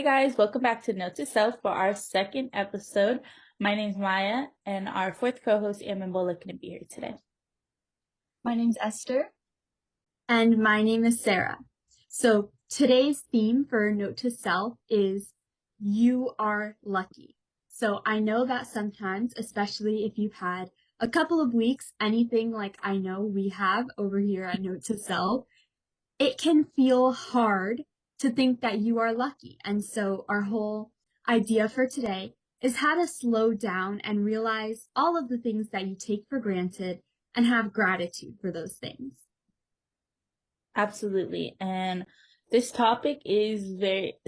guys, welcome back to Note to Self for our second episode. My name's Maya, and our fourth co-host, Amambola, couldn't be here today. My name's Esther. And my name is Sarah. So today's theme for Note to Self is you are lucky. So I know that sometimes, especially if you've had a couple of weeks, anything like I know we have over here at Note to Self, it can feel hard to think that you are lucky. And so our whole idea for today is how to slow down and realize all of the things that you take for granted and have gratitude for those things. Absolutely. And this topic is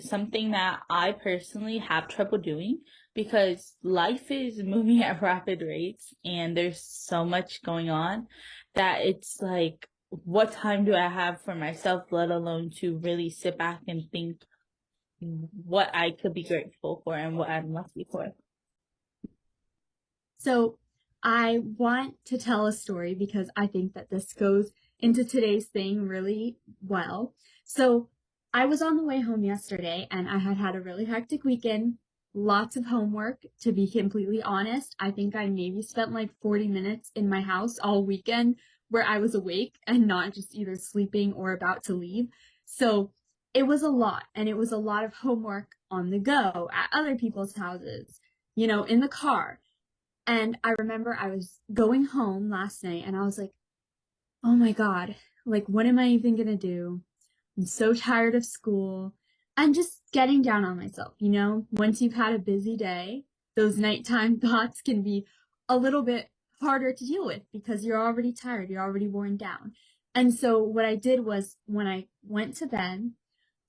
something that I personally have trouble doing because life is moving at rapid rates and there's so much going on that it's like, what time do I have for myself, let alone to really sit back and think what I could be grateful for and what I'm lucky for. So I want to tell a story because I think that this goes into today's thing really well. So I was on the way home yesterday and I had a really hectic weekend, lots of homework. To be completely honest, I think I maybe spent like 40 minutes in my house all weekend where I was awake and not just either sleeping or about to leave. So it was a lot, and it was a lot of homework on the go at other people's houses, in the car. And I remember I was going home last night and I was like, oh my God, like, what am I even going to do? I'm so tired of school. And just getting down on myself, once you've had a busy day, those nighttime thoughts can be a little bit harder to deal with because you're already tired, you're already worn down. And so what I did was when I went to bed,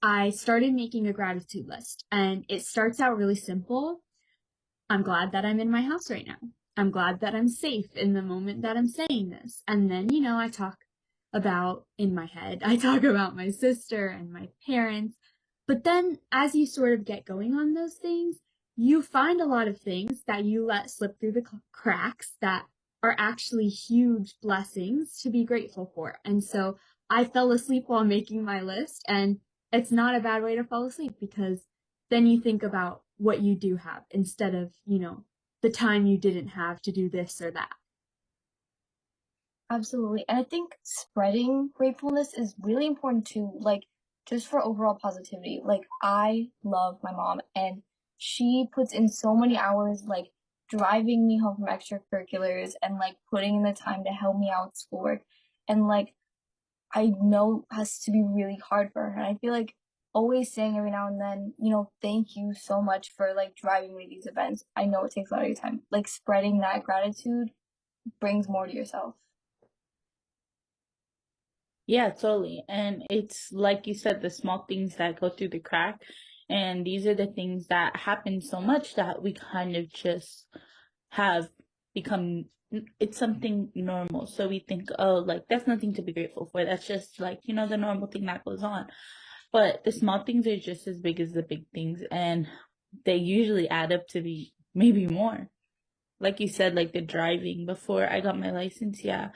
I started making a gratitude list, and it starts out really simple. I'm glad that I'm in my house right now. I'm glad that I'm safe in the moment that I'm saying this. And then, I talk about, in my head, I talk about my sister and my parents. But then as you sort of get going on those things, you find a lot of things that you let slip through the cracks that are actually huge blessings to be grateful for. And so I fell asleep while making my list, and it's not a bad way to fall asleep because then you think about what you do have instead of, the time you didn't have to do this or that. Absolutely. And I think spreading gratefulness is really important too, like just for overall positivity. Like I love my mom and she puts in so many hours, like driving me home from extracurriculars and like putting in the time to help me out with schoolwork. And like I know has to be really hard for her. And I feel like always saying every now and then, thank you so much for like driving me these events. I know it takes a lot of your time. Like spreading that gratitude brings more to yourself. Yeah, totally. And it's like you said, the small things that go through the crack. And these are the things that happen so much that we kind of just have become, it's something normal. So we think, oh, like that's nothing to be grateful for. That's just like, the normal thing that goes on. But the small things are just as big as the big things. And they usually add up to be maybe more. Like you said, like the driving before I got my license, yeah,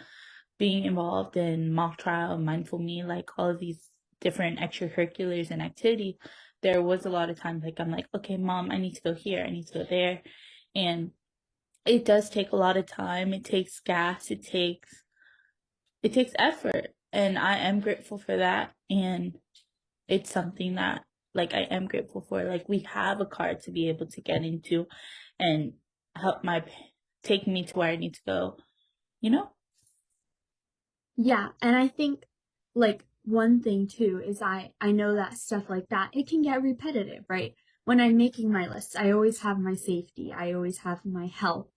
being involved in mock trial, mindFULLme, like all of these different extracurriculars and activity, there was a lot of times like I'm like, okay, mom, I need to go here, I need to go there. And it does take a lot of time. It takes gas, it takes effort. And I am grateful for that. And it's something that like I am grateful for. Like we have a car to be able to get into and help take me to where I need to go, Yeah, and I think like one thing too is I know that stuff like that, it can get repetitive, right? When I'm making my lists, I always have my safety, I always have my health,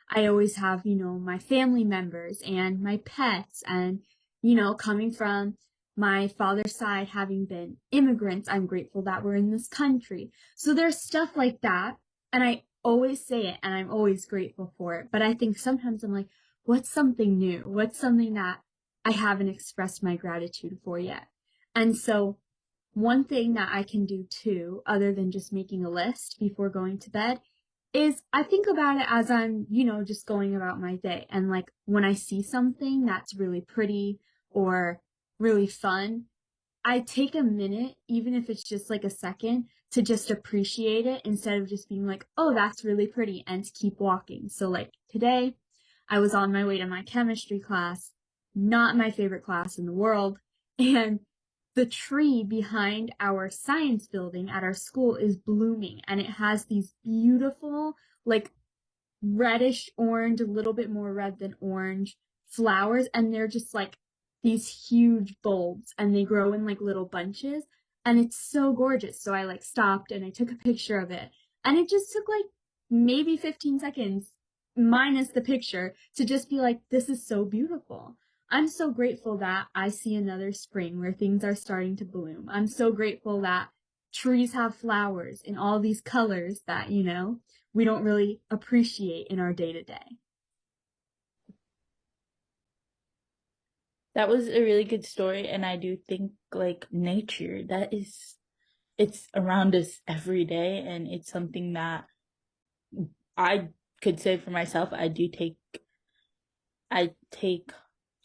I always have, my family members and my pets, and coming from my father's side, having been immigrants, I'm grateful that we're in this country. So there's stuff like that, and I always say it and I'm always grateful for it. But I think sometimes I'm like, what's something new? What's something that I haven't expressed my gratitude for yet? And so one thing that I can do too, other than just making a list before going to bed, is I think about it as I'm, just going about my day. And like when I see something that's really pretty or really fun, I take a minute, even if it's just like a second, to just appreciate it instead of just being like, oh, that's really pretty, and to keep walking. So like today, I was on my way to my chemistry class, not my favorite class in the world, and the tree behind our science building at our school is blooming, and it has these beautiful, like reddish orange, a little bit more red than orange flowers, and they're just like these huge bulbs, and they grow in like little bunches, and it's so gorgeous. So I like stopped and I took a picture of it, and it just took like maybe 15 seconds minus the picture to just be like, this is so beautiful. I'm so grateful that I see another spring where things are starting to bloom. I'm so grateful that trees have flowers in all these colors that, we don't really appreciate in our day to day. That was a really good story, and I do think like nature, it's around us every day, and it's something that I could say for myself, I take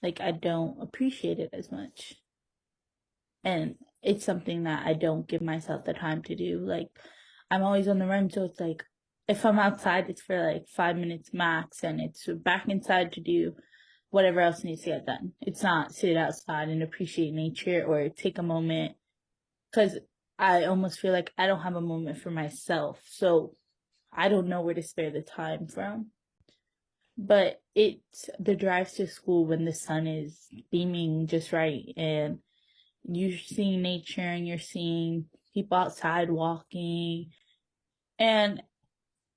like I don't appreciate it as much. And it's something that I don't give myself the time to do. Like I'm always on the run, so it's like if I'm outside, it's for like 5 minutes max, and it's back inside to do whatever else needs to get done. It's not sit outside and appreciate nature or take a moment, because I almost feel like I don't have a moment for myself. So I don't know where to spare the time from. But it's the drives to school when the sun is beaming just right, and you're seeing nature and you're seeing people outside walking, and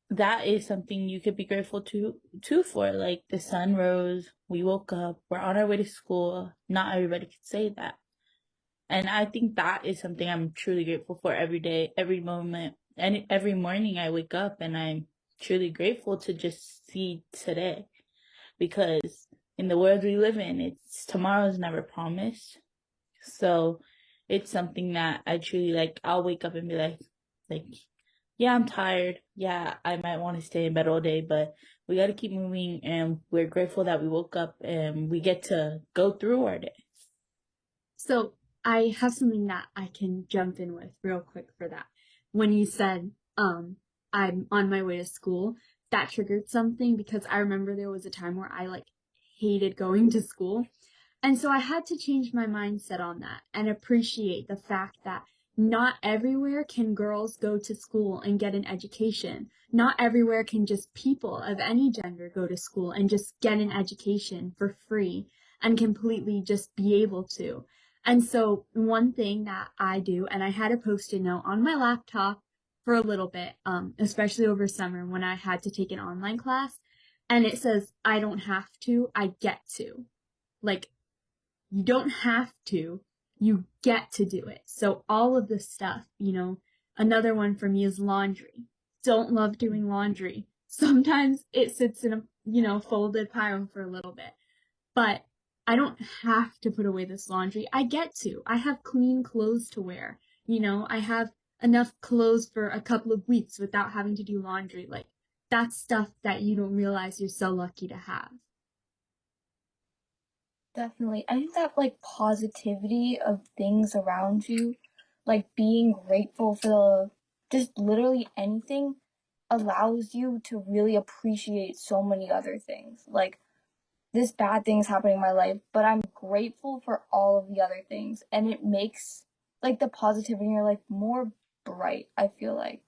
that is something you could be grateful to for. Like the sun rose, we woke up, we're on our way to school. Not everybody could say that, and I think that is something I'm truly grateful for every day, every moment, and every morning I wake up, and I'm truly grateful to just see today, because in the world we live in, it's tomorrow's never promised. So it's something that I truly like. I'll wake up and be like, yeah, I'm tired. Yeah, I might want to stay in bed all day, but we got to keep moving, and we're grateful that we woke up and we get to go through our day. So I have something that I can jump in with real quick for that. When you said, I'm on my way to school, that triggered something because I remember there was a time where I like hated going to school. And so I had to change my mindset on that and appreciate the fact that not everywhere can girls go to school and get an education. Not everywhere can just people of any gender go to school and just get an education for free and completely just be able to. And so one thing that I do, and I had a post-it note on my laptop for a little bit, especially over summer when I had to take an online class, and it says, I don't have to, I get to. Like, you don't have to, you get to do it. So all of this stuff, another one for me is laundry. Don't love doing laundry. Sometimes it sits in a, folded pile for a little bit, but I don't have to put away this laundry. I get to. I have clean clothes to wear. I have enough clothes for a couple of weeks without having to do laundry. Like, that's stuff that you don't realize you're so lucky to have. Definitely. I think that like positivity of things around you, like being grateful for just literally anything, allows you to really appreciate so many other things. Like this bad thing's happening in my life, but I'm grateful for all of the other things, and it makes like the positivity in your life more bright, I feel like.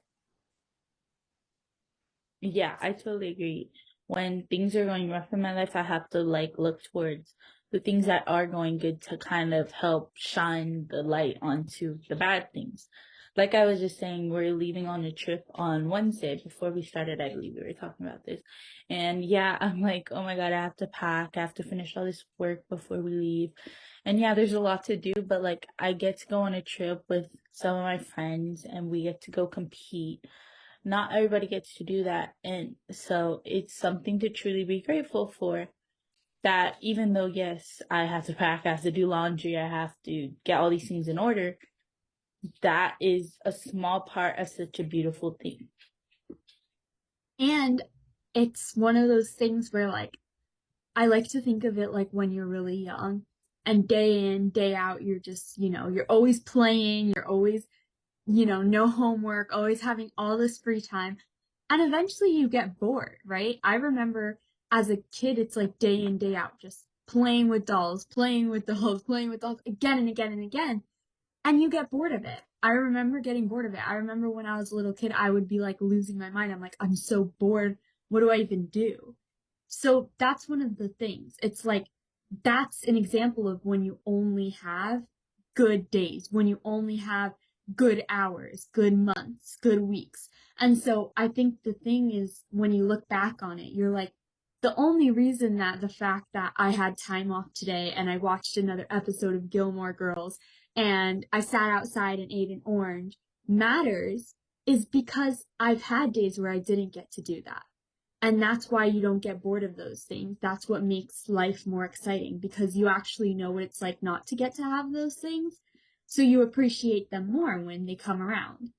Yeah, I totally agree. When things are going rough in my life, I have to like look towards the things that are going good to kind of help shine the light onto the bad things. Like I was just saying, we're leaving on a trip on Wednesday. Before we started, I believe we were talking about this. And yeah, I'm like, oh my God, I have to pack. I have to finish all this work before we leave. And yeah, there's a lot to do, but like I get to go on a trip with some of my friends, and we get to go compete. Not everybody gets to do that, and so it's something to truly be grateful for. That even though, yes, I have to pack, I have to do laundry, I have to get all these things in order, that is a small part of such a beautiful thing. And it's one of those things where, like, I like to think of it like when you're really young and day in, day out, you're just, you're always playing, you're always no homework, always having all this free time. And eventually you get bored, right? I remember as a kid, it's like day in, day out, just playing with dolls, playing with dolls, playing with dolls again and again and again. And you get bored of it. I remember getting bored of it. I remember when I was a little kid, I would be like losing my mind. I'm like, I'm so bored. What do I even do? So that's one of the things. It's like, that's an example of when you only have good days, when you only have good hours, good months, good weeks. And so I think the thing is, when you look back on it, you're like, the only reason that the fact that I had time off today and I watched another episode of Gilmore Girls and I sat outside and ate an orange matters is because I've had days where I didn't get to do that. And that's why you don't get bored of those things. That's what makes life more exciting because you actually know what it's like not to get to have those things. So you appreciate them more when they come around.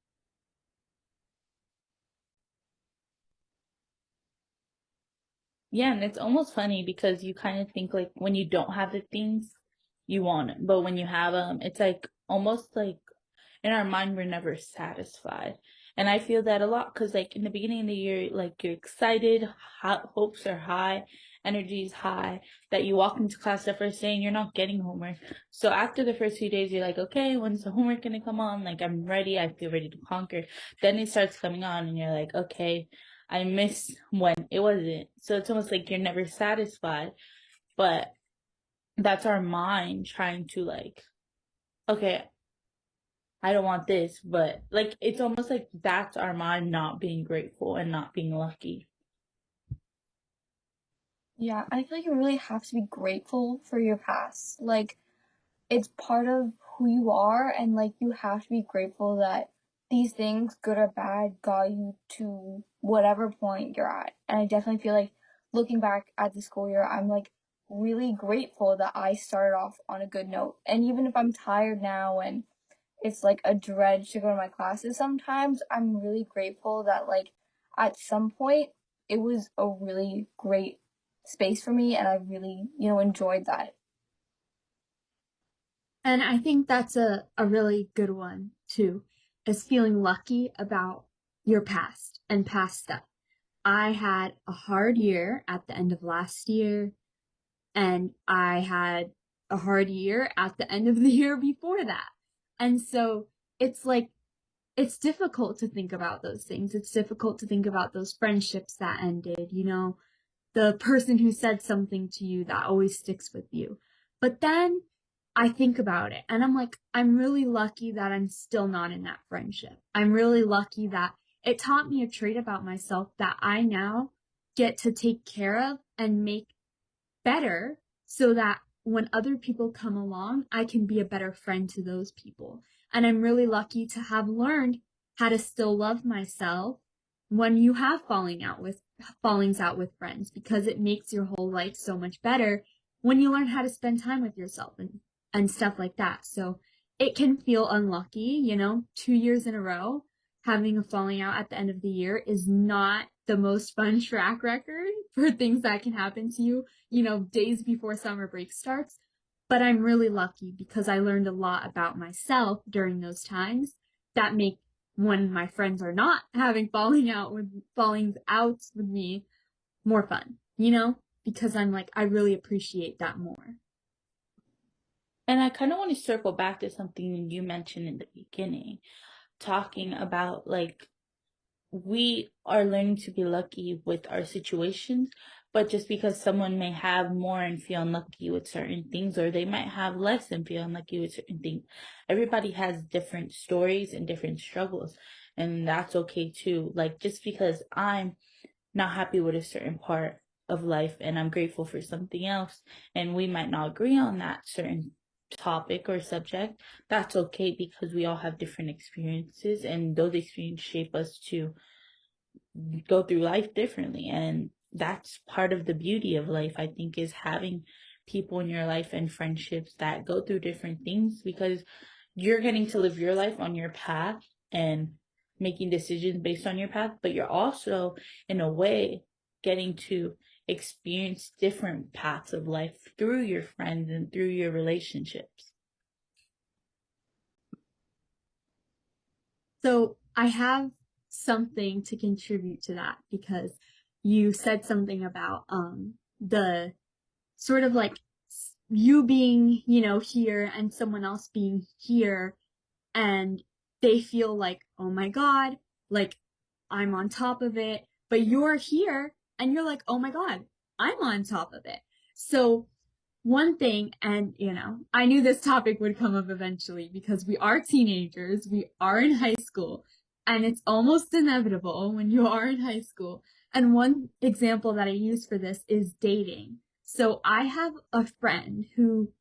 Yeah, and it's almost funny because you kind of think like when you don't have the things, you want them. But when you have them, it's like almost like in our mind, we're never satisfied. And I feel that a lot because, like, in the beginning of the year, like, you're excited, hopes are high, energy is high, that you walk into class the first day and you're not getting homework. So after the first few days, you're like, okay, when's the homework going to come on? Like, I'm ready. I feel ready to conquer. Then it starts coming on and you're like, okay, I miss when it wasn't. So it's almost like you're never satisfied. But that's our mind trying to, like, okay, I don't want this, but like it's almost like that's our mind not being grateful and not being lucky. Yeah, I feel like you really have to be grateful for your past. Like, it's part of who you are, and like, you have to be grateful that these things, good or bad, got you to whatever point you're at. And I definitely feel like looking back at the school year, I'm like really grateful that I started off on a good note. And even if I'm tired now and it's like a dredge to go to my classes sometimes, I'm really grateful that like at some point it was a really great space for me and I really, enjoyed that. And I think that's a really good one too, is feeling lucky about your past and past stuff. I had a hard year at the end of last year, and I had a hard year at the end of the year before that. And so it's like, it's difficult to think about those things. It's difficult to think about those friendships that ended, the person who said something to you that always sticks with you. But then I think about it and I'm like, I'm really lucky that I'm still not in that friendship. I'm really lucky that it taught me a trait about myself that I now get to take care of and make better so that when other people come along, I can be a better friend to those people. And I'm really lucky to have learned how to still love myself when you have fallings out with friends because it makes your whole life so much better when you learn how to spend time with yourself and stuff like that. So it can feel unlucky, 2 years in a row having a falling out at the end of the year is not the most fun track record for things that can happen to you, days before summer break starts. But I'm really lucky because I learned a lot about myself during those times that make when my friends are not having fallings outs with me more fun, because I'm like, I really appreciate that more. And I kind of want to circle back to something you mentioned in the beginning, talking about like we are learning to be lucky with our situations, but just because someone may have more and feel unlucky with certain things, or they might have less and feel unlucky with certain things, everybody has different stories and different struggles, and that's okay too. Like, just because I'm not happy with a certain part of life and I'm grateful for something else, and we might not agree on that certain topic or subject, that's okay because we all have different experiences and those experiences shape us to go through life differently. And that's part of the beauty of life, I think, is having people in your life and friendships that go through different things because you're getting to live your life on your path and making decisions based on your path, but you're also, in a way, getting to experience different paths of life through your friends and through your relationships. So I have something to contribute to that because you said something about the sort of like you being, here and someone else being here and they feel like, oh my God, like I'm on top of it, but you're here and you're like, oh my God, I'm on top of it. So one thing, and I knew this topic would come up eventually because we are teenagers, we are in high school, and it's almost inevitable when you are in high school. And one example that I use for this is dating. So I have a friend who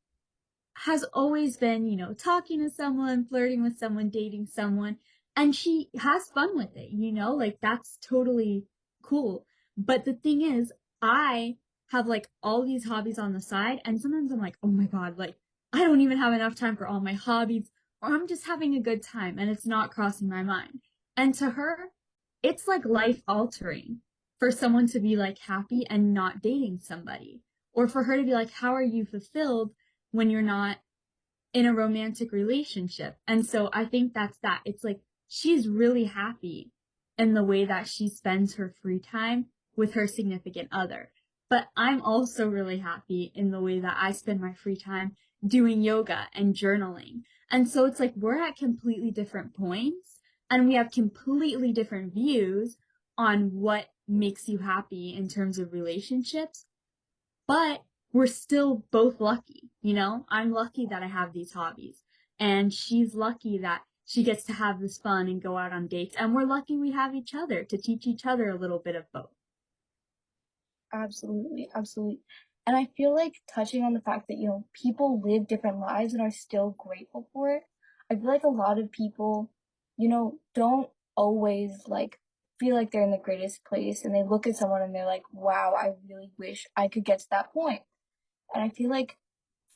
has always been, talking to someone, flirting with someone, dating someone, and she has fun with it, like that's totally cool. But the thing is, I have like all these hobbies on the side, and sometimes I'm like, oh my God, like I don't even have enough time for all my hobbies, or I'm just having a good time and it's not crossing my mind. And to her, it's like life altering for someone to be like happy and not dating somebody, or for her to be like, how are you fulfilled when you're not in a romantic relationship? And so I think that's that. It's like she's really happy in the way that she spends her free time with her significant other. But I'm also really happy in the way that I spend my free time doing yoga and journaling. And so it's like we're at completely different points and we have completely different views on what makes you happy in terms of relationships, but we're still both lucky, I'm lucky that I have these hobbies, and she's lucky that she gets to have this fun and go out on dates, and we're lucky we have each other to teach each other a little bit of both. Absolutely, absolutely. And I feel like touching on the fact that, people live different lives and are still grateful for it. I feel like a lot of people, don't always like feel like they're in the greatest place and they look at someone and they're like, wow, I really wish I could get to that point. And I feel like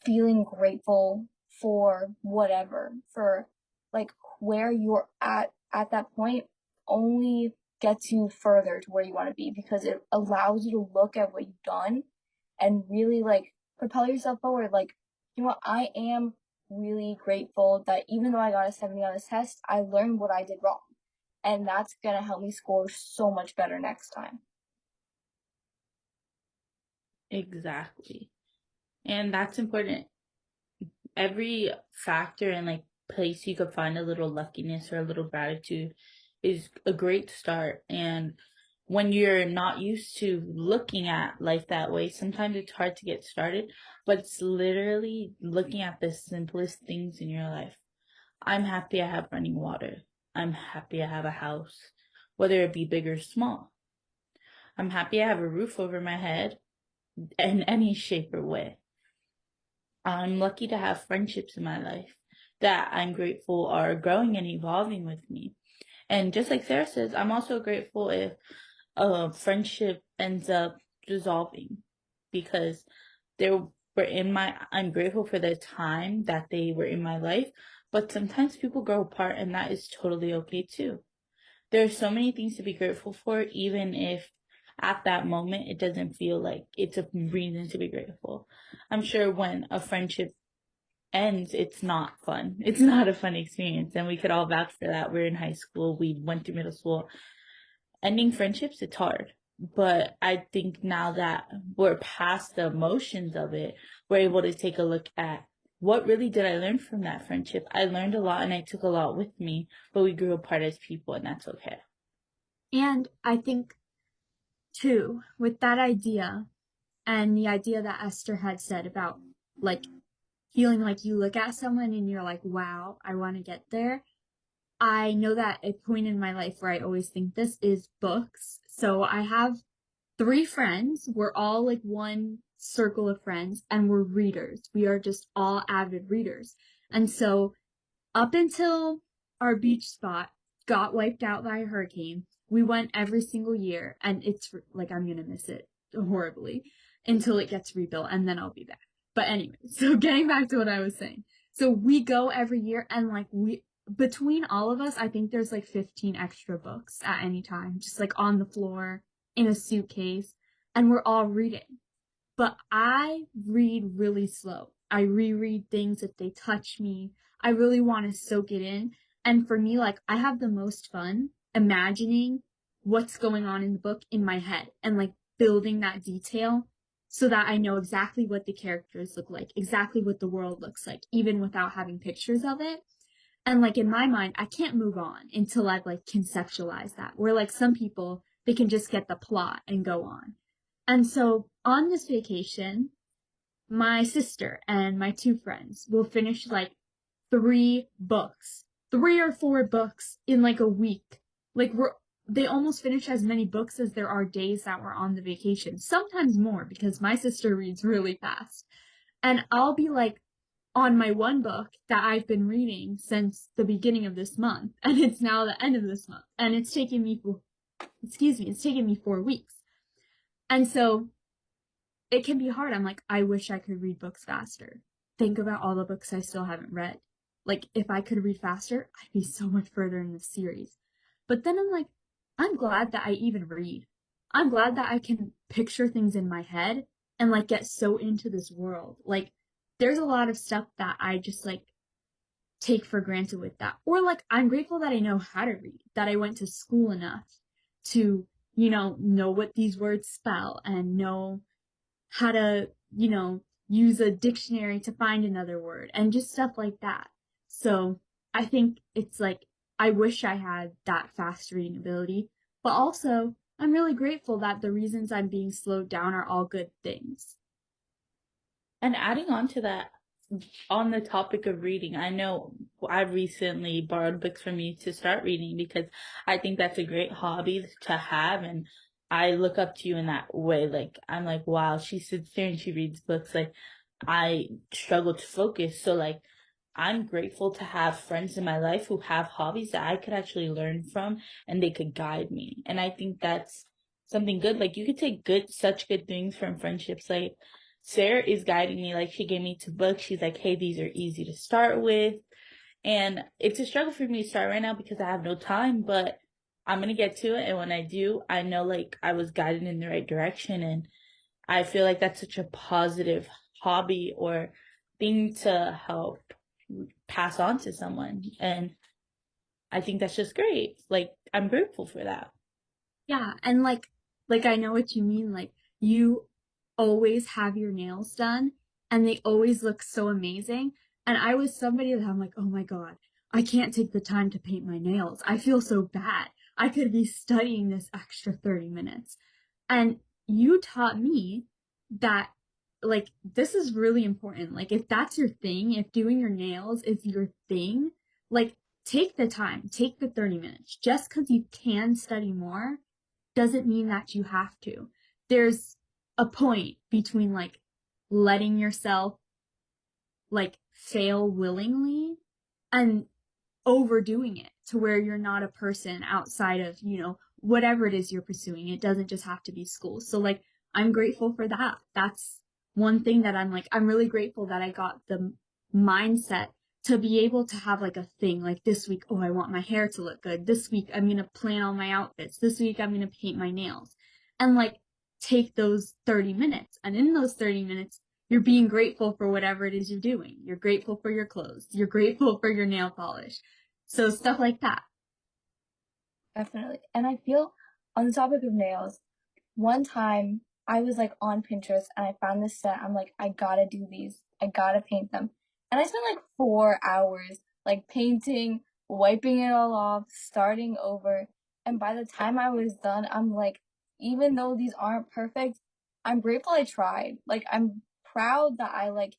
feeling grateful for whatever, for like where you're at that point only gets you further to where you want to be because it allows you to look at what you've done and really like propel yourself forward. Like, I am really grateful that even though I got a 70 on this test, I learned what I did wrong. And that's going to help me score so much better next time. Exactly. And that's important. Every factor and like place you could find a little luckiness or a little gratitude is a great start. And when you're not used to looking at life that way, sometimes it's hard to get started, but it's literally looking at the simplest things in your life. I'm happy I have running water. I'm happy I have a house, whether it be big or small. I'm happy I have a roof over my head in any shape or way. I'm lucky to have friendships in my life that I'm grateful are growing and evolving with me. And just like Sarah says, I'm also grateful if a friendship ends up dissolving because they were I'm grateful for the time that they were in my life, but sometimes people grow apart and that is totally okay too. There are so many things to be grateful for, even if at that moment it doesn't feel like it's a reason to be grateful. I'm sure when a friendship ends, it's not fun. It's not a fun experience. And we could all vouch for that. We're in high school, we went through middle school. Ending friendships, it's hard. But I think now that we're past the emotions of it, we're able to take a look at what really did I learn from that friendship. I learned a lot and I took a lot with me, but we grew apart as people, and that's okay. And I think too, with that idea and the idea that Esther had said about like feeling like you look at someone and you're like, wow, I want to get there. I know that a point in my life where I always think this is books. So I have 3 friends. We're all like one circle of friends and we're readers. We are just all avid readers. And so up until our beach spot got wiped out by a hurricane, we went every single year, and it's like I'm gonna miss it horribly until it gets rebuilt, and then I'll be back. But anyway, so getting back to what I was saying. So we go every year, and like we between all of us, I think there's like 15 extra books at any time, just like on the floor in a suitcase, and we're all reading. But I read really slow. I reread things if they touch me. I really want to soak it in. And for me, like, I have the most fun imagining what's going on in the book in my head and like building that detail so that I know exactly what the characters look like, exactly what the world looks like, even without having pictures of it. And like in my mind, I can't move on until I've like conceptualized that. Where like some people, they can just get the plot and go on. And so on this vacation, my sister and my two friends will finish like 3 books, 3 or 4 books in like a week. Like they almost finish as many books as there are days that we're on the vacation, sometimes more because my sister reads really fast. And I'll be like on my one book that I've been reading since the beginning of this month, and it's now the end of this month, and it's taken me it's taken me 4 weeks. And so it can be hard. I'm like, I wish I could read books faster. Think about all the books I still haven't read. Like, if I could read faster, I'd be so much further in the series. But then I'm like, I'm glad that I even read. I'm glad that I can picture things in my head and like get so into this world. Like, there's a lot of stuff that I just like take for granted with that. Or like, I'm grateful that I know how to read, that I went to school enough to, know what these words spell and know how to, use a dictionary to find another word and just stuff like that. So I think it's like, I wish I had that fast reading ability, but also I'm really grateful that the reasons I'm being slowed down are all good things. And adding on to that, on the topic of reading, I know I recently borrowed books from you to start reading because I think that's a great hobby to have. And I look up to you in that way. Like, I'm like, wow, she sits there and she reads books. Like, I struggle to focus. So, like, I'm grateful to have friends in my life who have hobbies that I could actually learn from and they could guide me. And I think that's something good. Like, you could take such good things from friendships. Like, Sarah is guiding me. Like, she gave me 2 books. She's like, hey, these are easy to start with. And it's a struggle for me to start right now because I have no time, but I'm going to get to it. And when I do, I know like I was guided in the right direction. And I feel like that's such a positive hobby or thing to help pass on to someone. And I think that's just great. Like, I'm grateful for that. Yeah, and like I know what you mean. Like you always have your nails done and they always look so amazing. And I was somebody that I'm like, oh my God, I can't take the time to paint my nails. I feel so bad. I could be studying this extra 30 minutes. And you taught me that like this is really important. Like if that's your thing, if doing your nails is your thing, like take the time, take the 30 minutes. Just because you can study more doesn't mean that you have to. There's a point between like letting yourself like fail willingly and overdoing it to where you're not a person outside of, whatever it is you're pursuing. It doesn't just have to be school. So like I'm grateful for that. That's one thing that I'm like, I'm really grateful that I got the mindset to be able to have like a thing like this week, oh, I want my hair to look good. This week I'm going to plan all my outfits. This week I'm going to paint my nails. And like take those 30 minutes. And in those 30 minutes, you're being grateful for whatever it is you're doing. You're grateful for your clothes. You're grateful for your nail polish. So stuff like that. Definitely. And I feel on the topic of nails, one time I was like on Pinterest and I found this set. I'm like, I gotta do these. I gotta paint them. And I spent like 4 hours like painting, wiping it all off, starting over. And by the time I was done, I'm like, even though these aren't perfect, I'm grateful I tried. Like I'm proud that I like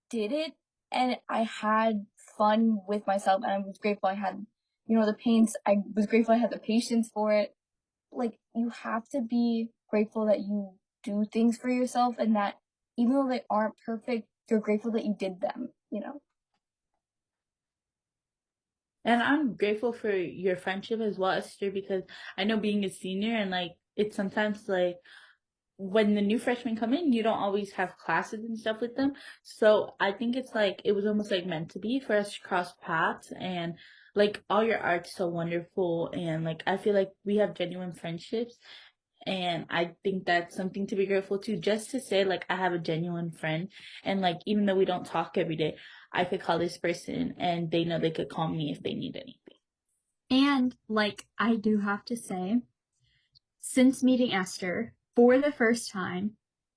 did it and I had fun with myself and I was grateful I had, the paints. I was grateful I had the patience for it. Like you have to be grateful that you do things for yourself and that even though they aren't perfect, you're grateful that you did them. And I'm grateful for your friendship as well, Esther, because I know being a senior and like it's sometimes like when the new freshmen come in, you don't always have classes and stuff with them. So I think it's like it was almost like meant to be for us to cross paths and like all your art's so wonderful and like I feel like we have genuine friendships and I think that's something to be grateful to just to say like I have a genuine friend and like even though we don't talk every day, I could call this person and they know they could call me if they need anything. And like, I do have to say, since meeting Esther for the first time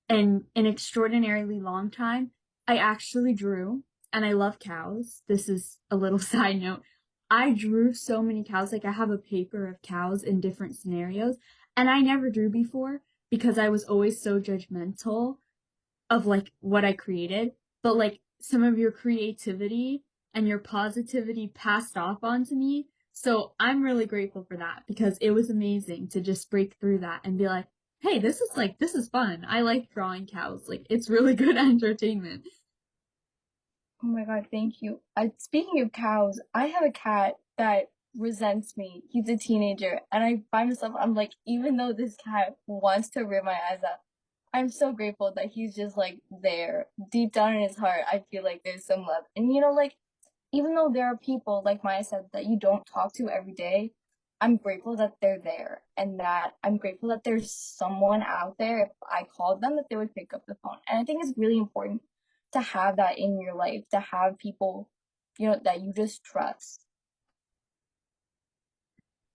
in an extraordinarily long time, I actually drew, and I love cows. This is a little side note. I drew so many cows. Like, I have a paper of cows in different scenarios, and I never drew before because I was always so judgmental of like what I created. But like, some of your creativity and your positivity passed off onto me. So I'm really grateful for that because it was amazing to just break through that and be like, hey, this is fun. I like drawing cows. Like, it's really good entertainment. Oh my god, thank you. Speaking of cows, I have a cat that resents me. He's a teenager, and I find myself, I'm like, even though this cat wants to rip my eyes out, I'm so grateful that he's just like there. Deep down in his heart, I feel like there's some love. And you know, like, even though there are people, like Maya said, that you don't talk to every day, I'm grateful that they're there and that I'm grateful that there's someone out there, if I called them, that they would pick up the phone. And I think it's really important to have that in your life, to have people, you know, that you just trust.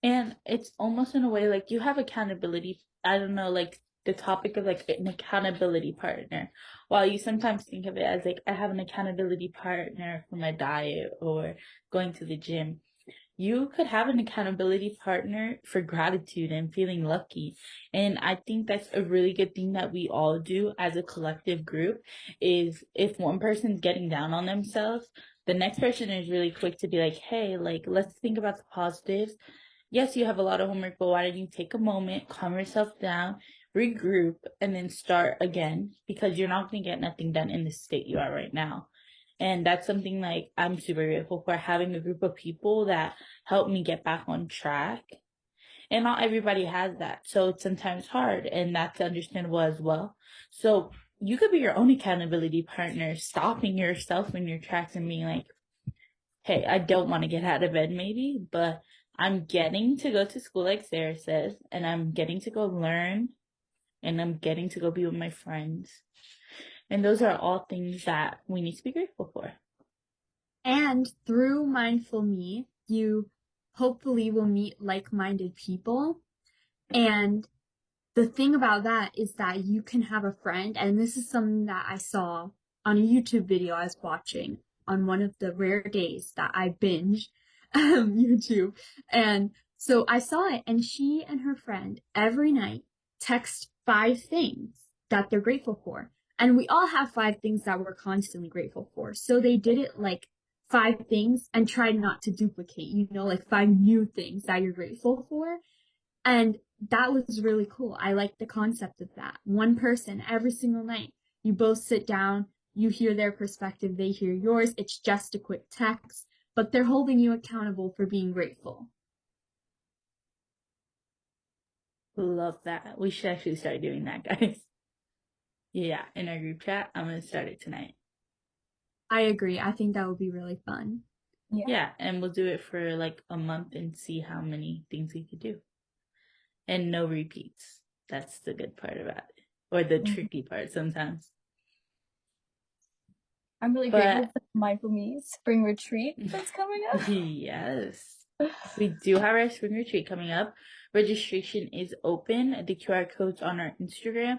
And it's almost in a way like you have accountability. I don't know, like the topic of like an accountability partner. While you sometimes think of it as like I have an accountability partner for my diet or going to the gym, you could have an accountability partner for gratitude and feeling lucky. And I think that's a really good thing that we all do as a collective group is if one person's getting down on themselves, the next person is really quick to be like, hey, like, let's think about the positives. Yes, you have a lot of homework, but why don't you take a moment, calm yourself down, regroup, and then start again because you're not going to get nothing done in the state you are right now. And that's something like I'm super grateful for having a group of people that help me get back on track. And not everybody has that. So it's sometimes hard, and that's understandable as well. So you could be your own accountability partner, stopping yourself in your tracks and being like, hey, I don't want to get out of bed maybe, but I'm getting to go to school, like Sarah says, and I'm getting to go learn, and I'm getting to go be with my friends. And those are all things that we need to be grateful for. And through mindFULLme, you hopefully will meet like-minded people. And the thing about that is that you can have a friend, and this is something that I saw on a YouTube video I was watching on one of the rare days that I binge YouTube. And so I saw it, and she and her friend every night text 5 things that they're grateful for. And we all have 5 things that we're constantly grateful for. So they did it like 5 things and tried not to duplicate, you know, like 5 new things that you're grateful for. And that was really cool. I like the concept of that. One person every single night. You both sit down, you hear their perspective, they hear yours. It's just a quick text, but they're holding you accountable for being grateful. Love that. We should actually start doing that, guys. Yeah, in our group chat. I'm going to start it tonight. I agree. I think that would be really fun. Yeah, and we'll do it for like a month and see how many things we could do. And no repeats. That's the good part about it. Or the tricky part sometimes. I'm really grateful for the mindFULLme spring retreat that's coming up. Yes. We do have our spring retreat coming up. Registration is open. The QR code's on our Instagram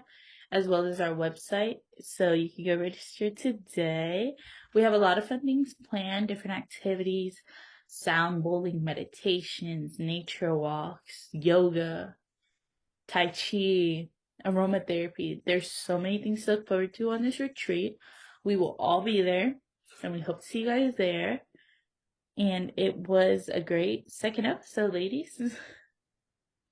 as well as our website. So you can go register today. We have a lot of fun things planned, different activities, sound bowling, meditations, nature walks, yoga, Tai Chi, aromatherapy. There's so many things to look forward to on this retreat. We will all be there, and we hope to see you guys there. And it was a great second episode, ladies.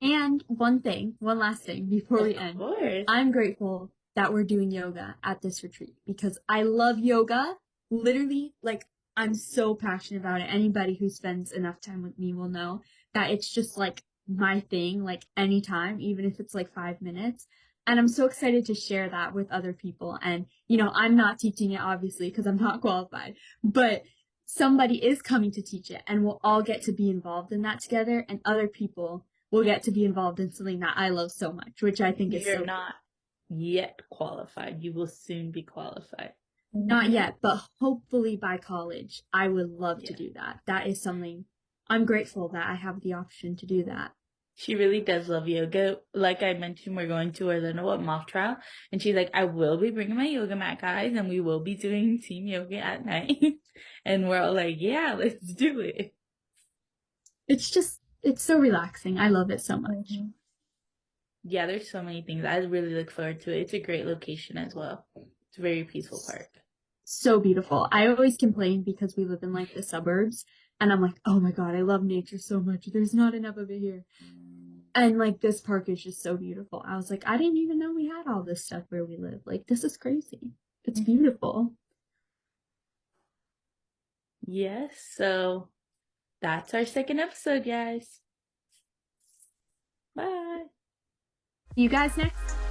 And one last thing before we end. Of course. I'm grateful that we're doing yoga at this retreat because I love yoga. Literally, like, I'm so passionate about it. Anybody who spends enough time with me will know that it's just like my thing, like anytime, even if it's like 5 minutes. And I'm so excited to share that with other people. And, you know, I'm not teaching it obviously because I'm not qualified, but somebody is coming to teach it and we'll all get to be involved in that together, and other people will get to be involved in something that I love so much, which I think is so You're not yet qualified. You will soon be qualified. Not yet, but hopefully by college, I would love to Yeah. do that. That is something I'm grateful that I have the option to do that. She really does love yoga. Like I mentioned, we're going to Orlando at mock trial, and she's like, I will be bringing my yoga mat, guys, and we will be doing team yoga at night. And we're all like, yeah, let's do it. It's so relaxing. I love it so much. Mm-hmm. Yeah, there's so many things. I really look forward to it. It's a great location as well. It's a very peaceful park. So beautiful. I always complain because we live in like the suburbs, and I'm like, oh my God, I love nature so much. There's not enough of it here. And like this park is just so beautiful. I was like, I didn't even know we had all this stuff where we live. Like, this is crazy. It's beautiful. Yes, so that's our second episode, guys. Bye. See you guys next